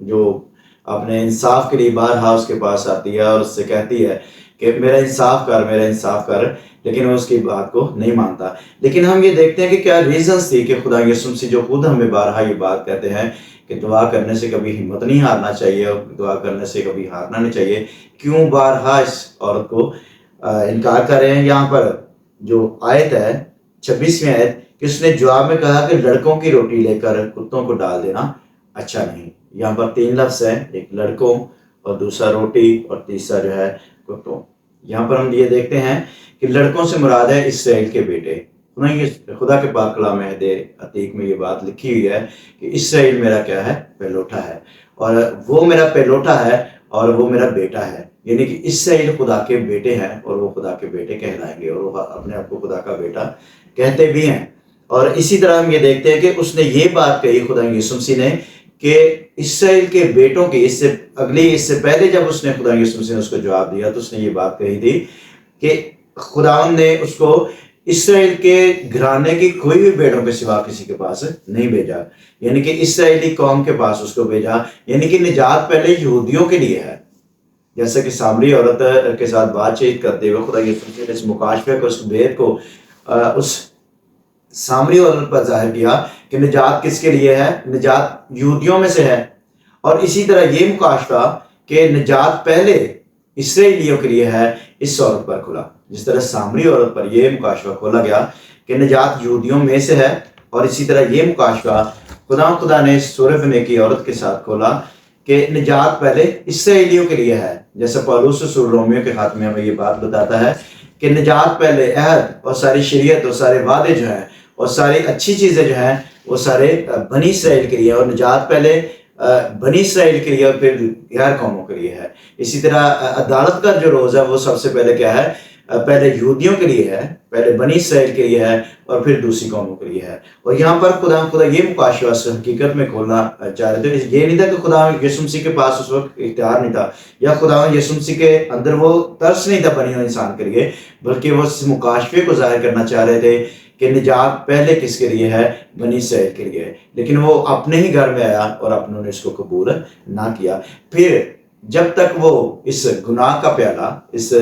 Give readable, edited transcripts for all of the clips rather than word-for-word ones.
جو اپنے انصاف کے لیے بارہا اس کے پاس آتی ہے اور اس سے کہتی ہے کہ میرا انصاف کر، لیکن وہ اس کی بات کو نہیں مانتا۔ لیکن ہم یہ دیکھتے ہیں کہ کیا ریزنز تھی کہ خدا یسوع مسیح جو خود ہمیں بارہا یہ بات کہتے ہیں کہ دعا کرنے سے کبھی ہمت نہیں ہارنا چاہیے اور دعا کرنے سے کبھی ہارنا نہیں چاہیے، کیوں بارہا اس عورت کو انکار کر رہے ہیں؟ یہاں پر جو آیت ہے 26ویں آیت کہ اس نے جواب میں کہا کہ لڑکوں کی روٹی لے کر کتوں کو ڈال دینا اچھا نہیں۔ یہاں پر 3 لفظ ہیں، ایک لڑکوں اور دوسرا روٹی اور تیسرا جو ہے کتوں۔ یہاں پر ہم یہ دیکھتے ہیں کہ لڑکوں سے مراد ہے اسرائیل کے بیٹے۔ خدا کے پاک کلام عہد عتیق میں یہ بات لکھی ہوئی ہے کہ اسرائیل میرا کیا ہے؟ پہلوٹا ہے، اور وہ میرا پہلوٹا ہے اور وہ میرا بیٹا ہے، یعنی کہ اسرائیل خدا کے بیٹے ہیں اور وہ خدا کے بیٹے کہلائیں گے اور وہ اپنے آپ کو خدا کا بیٹا کہتے بھی ہیں۔ اور اسی طرح ہم یہ دیکھتے ہیں کہ اس نے یہ بات کہی خدا یسوع مسیح نے کہ اسرائیل کے بیٹوں کی اس سے پہلے جب اس نے خدا یسوع مسیح نے اس کو جواب دیا تو اس نے یہ بات کہی تھی کہ خداوند نے اس کو اسرائیل کے گھرانے کی کوئی بھی بیٹوں کے سوا کسی کے پاس نہیں بھیجا، یعنی کہ اسرائیلی قوم کے پاس اس کو بھیجا، یعنی کہ نجات پہلے یہودیوں کے لیے ہے۔ جیسا کہ سامری عورت کے ساتھ بات چیت کرتے ہوئے خدا یسوع مسیح نے اس مکاشفے کو، اس بید کو اس سامری عورت پر ظاہر کیا کہ نجات کس کے لیے ہے؟ نجات یہودیوں میں سے ہے۔ اور اسی طرح یہ مکاشفہ کہ نجات پہلے اسرائیلیوں کے لیے ہے، اس عورت پر کھلا، جس طرح سامری عورت پر یہ مکاشفہ کھولا گیا کہ نجات یہودیوں میں سے ہے، اور اسی طرح یہ مکاشفہ خدا نے سورہ فنے کی عورت کے ساتھ کھولا کہ نجات پہلے اسرائیلیوں کے لیے ہے۔ جیسے پولس رسول رومیو کے خاتمے میں یہ بات بتاتا ہے کہ نجات پہلے عہد اور ساری شریعت اور سارے وعدے جو ہیں اور ساری اچھی چیزیں جو ہیں وہ سارے بنی اسرائیل کے لیے، اور نجات پہلے بنی اسرائیل کے لیے اور پھر غیر قوموں کے لیے ہے۔ اسی طرح عدالت کا جو روز ہے وہ سب سے پہلے کیا ہے؟ پہلے یہودیوں کے لیے ہے، پہلے بنی اسرائیل کے لیے ہے اور پھر دوسری قوموں کے لیے ہے۔ اور یہاں پر خدا یہ مکاشفہ حقیقت میں کھولنا چاہ رہے تھے۔ یہ نہیں تھا کہ خدا یسوع مسیح کے پاس اس وقت اختیار نہیں تھا، یا خدا یسوع مسیح کے اندر وہ ترس نہیں تھا بنی ہوئے انسان کے لیے، بلکہ وہ اس مکاشفے کو ظاہر کرنا چاہ رہے تھے کہ نجات پہلے کس کے لیے ہے؟ بنی اسرائیل کے لیے۔ لیکن وہ اپنے ہی گھر میں آیا اور اپنوں نے اس کو قبول نہ کیا۔ پھر جب تک وہ اس گناہ کا پیالہ، اس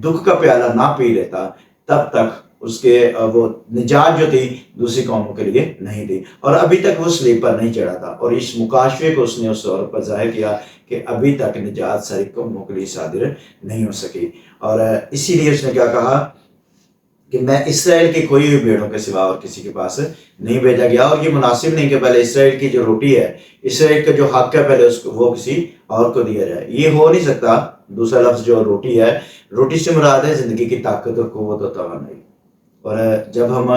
دکھ کا پیالہ نہ پی لیتا، تب تک اس کے وہ نجات جو تھی دوسری قوموں کے لیے نہیں تھی، اور ابھی تک وہ صلیب پر نہیں چڑھا تھا۔ اور اس مکاشفے کو اس نے اس عورت پر ظاہر کیا کہ ابھی تک نجات ساری قوموں کے لیے صادر نہیں ہو سکی۔ اور اسی لیے اس نے کیا کہا کہ میں اسرائیل کی کوئی بھی بیڑوں کے سوا اور کسی کے پاس نہیں بھیجا گیا، اور یہ مناسب نہیں کہ پہلے اسرائیل کی جو روٹی ہے، اسرائیل کا جو حق ہے، پہلے اس کو وہ کسی اور کو دیا جائے۔ یہ ہو نہیں سکتا۔ دوسرا لفظ جو روٹی ہے، روٹی سے مراد ہے زندگی کی طاقت اور قوت و توانائی، اور جب ہم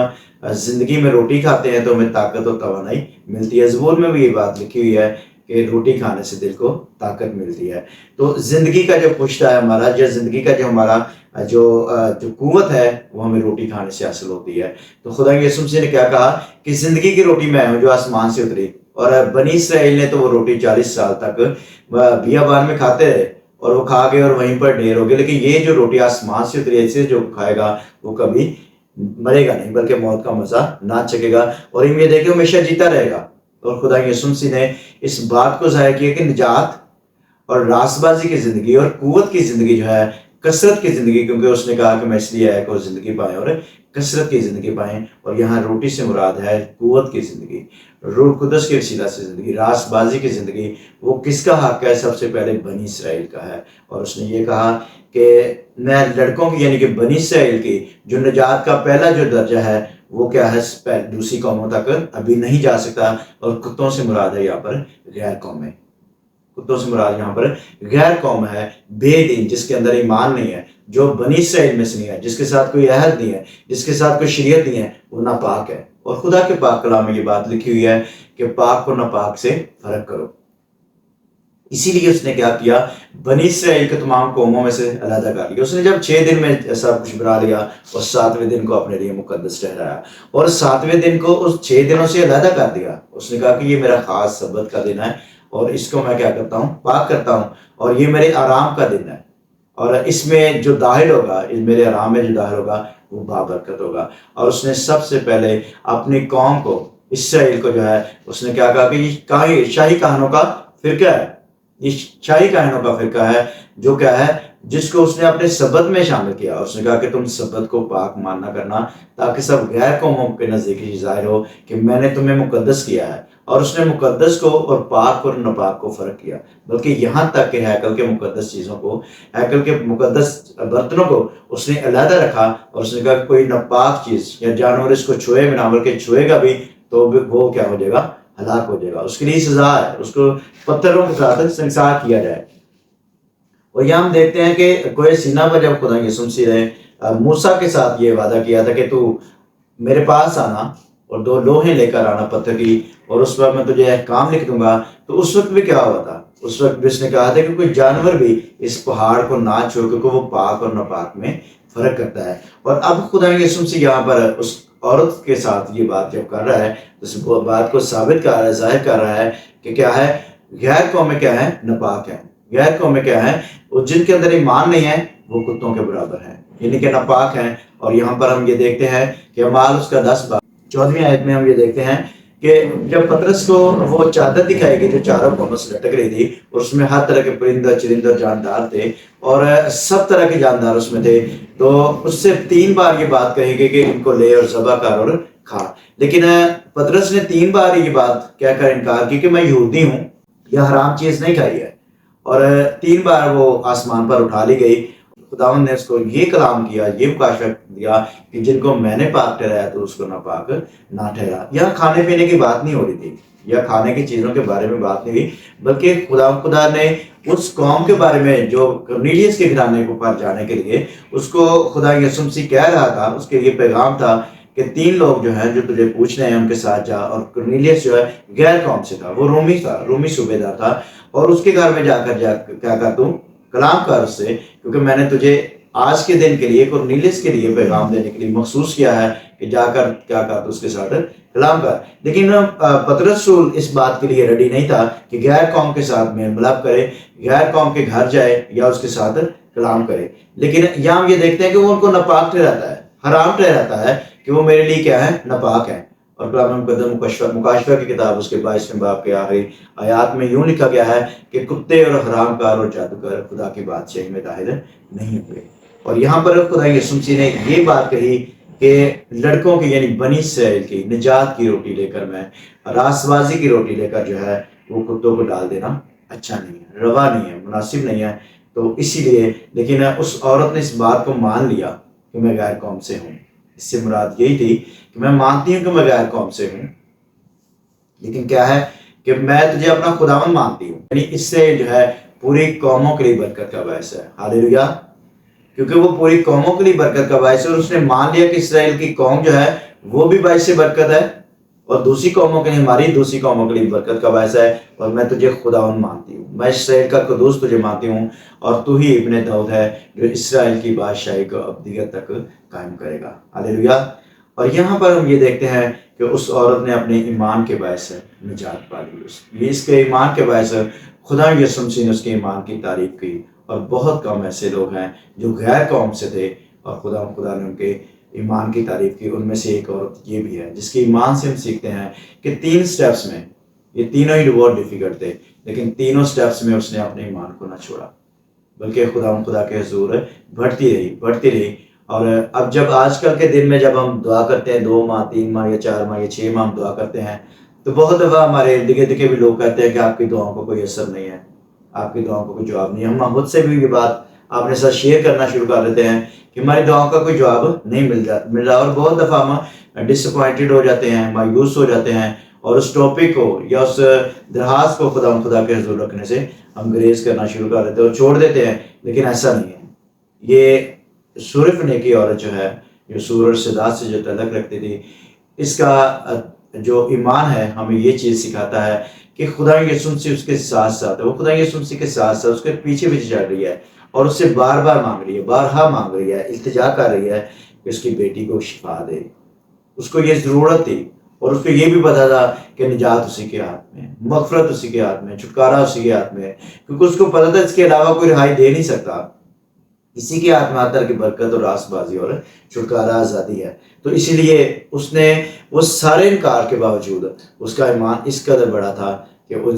زندگی میں روٹی کھاتے ہیں تو ہمیں طاقت اور توانائی ملتی ہے۔ زبور میں بھی یہ بات لکھی ہوئی ہے کہ روٹی کھانے سے دل کو طاقت ملتی ہے۔ تو زندگی کا جو پشتہ ہے ہمارا، جو زندگی کا جو ہمارا جو قوت ہے، وہ ہمیں روٹی کھانے سے حاصل ہوتی ہے۔ تو خدا یسوع مسیح نے کیا کہا کہ زندگی کی روٹی میں ہوں جو آسمان سے اتری، اور بنی اسرائیل نے تو وہ روٹی 40 سال تک بیابان میں کھاتے رہے اور وہ کھا گئے اور وہیں پر ڈھیر ہو گئے، لیکن یہ جو روٹی آسمان سے اتری ایسے جو کھائے گا وہ کبھی مرے گا نہیں، بلکہ موت کا مزہ نہ چکے گا، اور یہ دیکھے ہمیشہ جیتا رہے گا۔ اور خدا یسوع مسیح نے اس بات کو ظاہر کیا کہ نجات اور راست بازی کی زندگی اور قوت کی زندگی جو ہے، کثرت کی زندگی، کیونکہ اس نے کہا کہ میں اس لیے آیا کہ وہ زندگی پائیں اور کثرت کی زندگی پائیں، اور یہاں روٹی سے مراد ہے قوت کی زندگی، روح القدس کے وسیلہ سے زندگی، راست بازی کی زندگی۔ وہ کس کا حق ہے؟ سب سے پہلے بنی اسرائیل کا ہے۔ اور اس نے یہ کہا کہ میں لڑکوں کی، یعنی کہ بنی اسرائیل کی جو نجات کا پہلا جو درجہ ہے وہ کیا ہے؟ دوسری قوموں تک ابھی نہیں جا سکتا، اور کتوں سے مراد ہے یہاں پر غیر قومیں۔ کتوں سے مراد یہاں پر غیر قوم ہے، بے دین، جس کے اندر ایمان نہیں ہے، جو بنی اسرائیل میں سے نہیں ہے، جس کے ساتھ کوئی عہد نہیں ہے، جس کے ساتھ کوئی شریعت نہیں ہے، وہ ناپاک ہے۔ اور خدا کے پاک کلام میں یہ بات لکھی ہوئی ہے کہ پاک اور ناپاک سے فرق کرو۔ اسی لیے اس نے کیا کیا؟ بنی اسرائیل کے تمام قوموں میں سے علیحدہ کر لیا۔ اس نے جب 6 دن میں سب کچھ بنا لیا اور 7ویں دن کو اپنے لیے مقدس ٹھہرایا، اور 7ویں دن کو اس 6 دنوں سے علیحدہ کر دیا۔ اس نے کہا کہ یہ میرا خاص سبت کا دن ہے اور اس کو میں کیا کرتا ہوں؟ پاک کرتا ہوں، اور یہ میرے آرام کا دن ہے، اور اس میں جو داخل ہوگا، میرے آرام میں جو داخل ہوگا وہ بابرکت ہوگا۔ اور اس نے سب سے پہلے اپنی قوم کو، اسرائیل کو جو ہے، اس نے کیا کہا کہ یہ شاہی کہانوں کا فرقہ ہے، یہ شاہی کاہنوں کا فرقہ ہے، جو کیا ہے، جس کو اس نے اپنے سبت میں شامل کیا. اس نے کہا کہ تم سبت کو پاک ماننا کرنا، تاکہ سب غیر قوموں کے نزدیک یہ ظاہر ہو کہ میں نے تمہیں مقدس کیا ہے. اور اس نے مقدس کو اور پاک اور ناپاک کو فرق کیا، بلکہ یہاں تک کہ ہیکل کے مقدس چیزوں کو، ہیکل کے مقدس برتنوں کو اس نے علیحدہ رکھا. اور اس نے کہا کہ کوئی ناپاک چیز یا جانور اس کو چھوئے بنا، بلکہ چھوئے گا بھی تو وہ کیا ہو جائے گا، ہلاک ہو جائے گا. اس کے لیے سزا ہے، اس کو پتھروں کے ساتھ سنسار کیا جائے. اور یہاں ہم دیکھتے ہیں کہ کوہ سینا پر جب خدا یسوع مسیح نے موسیٰ کے ساتھ یہ وعدہ کیا تھا کہ تو میرے پاس آنا اور 2 لوہیں لے کر آنا پتھر کی، اور اس وقت میں تجھے احکام لکھ دوں گا. تو اس وقت بھی کیا ہوا تھا؟ اس وقت بھی اس نے کہا تھا کہ کوئی جانور بھی اس پہاڑ کو نہ چھو، کیونکہ وہ پاک اور ناپاک میں فرق کرتا ہے. اور اب خدا یسوع مسیح یہاں پر اس عورت کے ساتھ یہ بات جب کر رہا ہے، اس بات کو ثابت کر رہا ہے، ظاہر کر رہا ہے کہ کیا ہے، غیر قومیں کیا ہے، ناپاک ہیں. غیر قومیں کیا ہیں، وہ جن کے اندر ایمان نہیں ہے وہ کتوں کے برابر ہیں، یعنی کہ ناپاک ہیں. اور یہاں پر ہم یہ دیکھتے ہیں کہ اعمال اس کا 10 باب 14ویں آیت میں ہم یہ دیکھتے ہیں کہ جب پطرس کو وہ چادر دکھائی گئی جو چاروں قوموں سے لٹک رہی تھی، اور اس میں ہر طرح کے پرندہ چرندہ جاندار تھے، اور سب طرح کے جاندار اس میں تھے، تو اس سے 3 بار یہ بات کہی گئی کہ ان کو لے اور ذبح کر اور کھا. لیکن پطرس نے 3 بار یہ بات کہہ کر انکار کی کہ میں یہودی ہوں، یہ حرام چیز نہیں کھائی ہے. اور 3 بار وہ آسمان پر اٹھا لی گئی. خداوند نے اس کو یہ کلام کیا، یہ مکاشفہ دیا کہ جن کو میں نے پاک ٹھہرایا تو اس کو ناپاک نہ ٹھہرا. یہاں کھانے پینے کی بات نہیں ہو رہی تھی یا کھانے کی چیزوں کے بارے میں بات نہیں ہوئی، بلکہ خدا نے اس قوم کے بارے میں جو کرنیلیس کے گھرانے کو پر جانے کے لیے اس کو خدا یسوع مسیح کہہ رہا تھا. اس کے یہ پیغام تھا کہ 3 لوگ جو ہیں جو تجھے پوچھنے ہیں ان کے ساتھ جا. اور کرنیلیس جو ہے غیر قوم سے تھا، وہ رومی تھا، رومی صوبیدار تھا. اور اس کے گھر میں جا کیا کر تو کلام کر اس سے، کیونکہ میں نے تجھے آج کے دن کے لیے کرنیلیس کے لیے پیغام دینے کے لیے مخصوص کیا ہے کہ جا کر کیا کر تو اس کے ساتھ کلام کر. لیکن پطرس رسول اس بات کے لیے ریڈی نہیں تھا کہ غیر قوم کے ساتھ میں ملاب کرے، غیر قوم کے گھر جائے یا اس کے ساتھ کلام کرے. لیکن یہاں ہم یہ دیکھتے ہیں کہ وہ ان کو ناپاک ٹھہراتا ہے، حرام ٹھہراتا ہے کہ وہ میرے لیے کیا ہے، ناپاک ہے. اور کلام مقدس مکاشفہ کی کتاب اس کے 22ویں باب کے آخری آیات میں یوں لکھا گیا ہے کہ کتے اور حرام کار اور جادوگر خدا کی بادشاہی میں داخل نہیں ہوئے. اور یہاں پر خدا یسوع مسیح نے یہ بات کہی کہ لڑکوں کی یعنی بنی اسرائیل کی نجات کی روٹی لے کر میں، راست بازی کی روٹی لے کر جو ہے وہ کتوں کو ڈال دینا اچھا نہیں ہے، روا نہیں ہے، مناسب نہیں ہے. تو اسی لیے لیکن اس عورت نے اس بات کو مان لیا کہ میں غیر قوم سے ہوں. اس سے مراد یہی تھی کہ میں مانتی ہوں کہ میں غیر قوم سے ہوں، لیکن کیا ہے کہ میں تجھے اپنا خداوند مانتی ہوں. یعنی اس سے جو ہے پوری قوموں کے لیے برکت کا باعث ہے. ہاللیلویا. کیونکہ وہ پوری قوموں کے لیے برکت کا باعث ہے، اور اس نے مان لیا کہ اسرائیل کی قوم جو ہے وہ بھی باعث برکت ہے، اور دوسری قوموں کے لیے، ہماری دوسری قوموں کے لیے برکت کا باعث ہے. اور میں تجھے خداوند مانتی ہوں، میں اسرائیل کا قدوس تجھے مانتی ہوں، اور تو ہی ابن داؤد ہے جو اسرائیل کی بادشاہی کو ابدیت تک قائم کرے گا. ہاللیلویا. اور یہاں پر ہم یہ دیکھتے ہیں کہ اس عورت نے اپنے ایمان کے باعث نجات پا لی. اس کے ایمان کے باعث خدا یسوع مسیح نے اس کے ایمان کی تعریف کی. اور بہت کم ایسے لوگ ہیں جو غیر قوم سے تھے اور خدا نے ان کے ایمان کی تعریف کی. ان میں سے ایک عورت یہ بھی ہے جس کے ایمان سے ہم سیکھتے ہیں کہ 3 سٹیپس میں، یہ تینوں ہی بہت ڈیفیکلٹ تھے، لیکن تینوں سٹیپس میں اس نے اپنے ایمان کو نہ چھوڑا، بلکہ خدا کے حضور بڑھتی رہی. اور اب جب آج کل کے دن میں جب ہم دعا کرتے ہیں 2 ماہ 3 ماہ یا 4 ماہ یا 6 ماہ ہم دعا کرتے ہیں، تو بہت دفعہ ہمارے ارد گرد کے بھی لوگ کہتے ہیں کہ آپ کی دعاؤں کو کوئی اثر نہیں ہے، آپ کی دعاؤں کو کوئی جواب نہیں ہے. ہم خود سے بھی یہ بات آپ نے ساتھ شیئر کرنا شروع کر دیتے ہیں کہ ہماری دعاؤں کا کوئی جواب نہیں مل رہا. اور بہت دفعہ ہم ڈس اپوائنٹڈ ہو جاتے ہیں، مایوس ہو جاتے ہیں، اور اس ٹاپک کو یا اس درخواست کو خدا کے حضور رکھنے سے ہم گریز کرنا شروع کر دیتے ہیں اور چھوڑ دیتے ہیں. لیکن ایسا نہیں ہے. یہ صرف نیکی عورت جو ہے، جو سور اور صدات سے جو تعلق رکھتی تھی، اس کا جو ایمان ہے ہمیں یہ چیز سکھاتا ہے کہ خدا یسوع مسیح اس کے ساتھ ساتھ ہے. وہ خدا یسوع مسیح کے ساتھ ساتھ اس کے پیچھے چل رہی ہے، اور اس سے بار بار مانگ رہی ہے، بارہا مانگ رہی ہے، التجا کر رہی ہے کہ اس کی بیٹی کو شفا دے. اس کو یہ ضرورت تھی، اور اس کو یہ بھی پتا تھا کہ نجات اسی کے ہاتھ میں، مغفرت اسی کے ہاتھ میں، چھٹکارا اسی کے ہاتھ میں، کیونکہ اس کو پتا تھا اس کے علاوہ کوئی رہائی دے نہیں سکتا. اسی کے ہاتھ میں آتا کی برکت اور راست بازی اور چھٹکارا آزادی ہے. تو اسی لیے اس نے وہ سارے انکار کے باوجود اس کا ایمان اس قدر بڑا تھا کہ ان